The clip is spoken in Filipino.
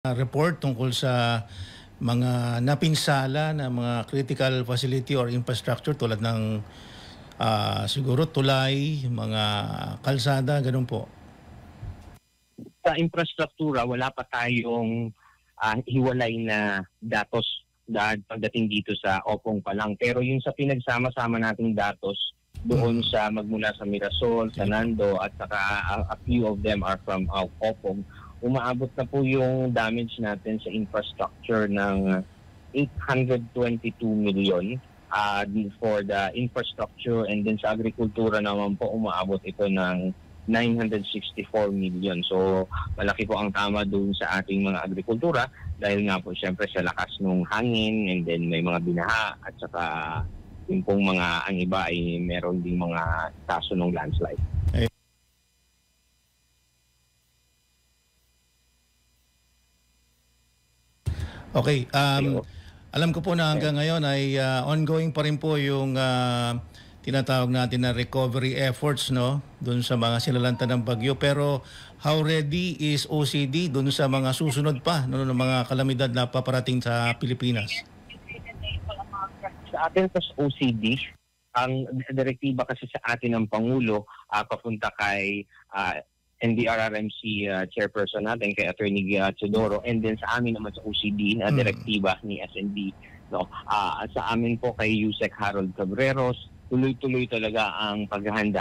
Report tungkol sa mga napinsala na mga critical facility or infrastructure tulad ng siguro tulay, mga kalsada, ganun po. Sa infrastruktura, wala pa tayong hiwalay na datos pagdating dito sa Opong pa lang. Pero yung sa pinagsama-sama nating datos doon sa magmula sa Mirasol, sa Nando, at saka a few of them are from Opong, umaabot na po yung damage natin sa infrastructure ng 822 million for the infrastructure, and then sa agrikultura naman po umaabot ito ng 964 million. So malaki po ang tama doon sa ating mga agrikultura dahil nga po siyempre sa lakas ng hangin, and then may mga binaha, at saka yung pong mga ang iba ay meron ding mga kaso ng landslide. Okay, alam ko po na hanggang ngayon ay ongoing pa rin po yung tinatawag natin na recovery efforts, no, doon sa mga sinalanta ng bagyo. Pero how ready is OCD doon sa mga susunod pa, no, ng mga kalamidad na paparating sa Pilipinas? Sa atin sa OCD, ang direktiba kasi sa atin ng Pangulo papunta kay NDRRMC chairperson natin, kay Attorney Teodoro, and then sa amin naman sa OCD na direktiba ni SND, no, sa amin po kay Yusek Harold Cabreros, tuloy-tuloy talaga ang paghahanda.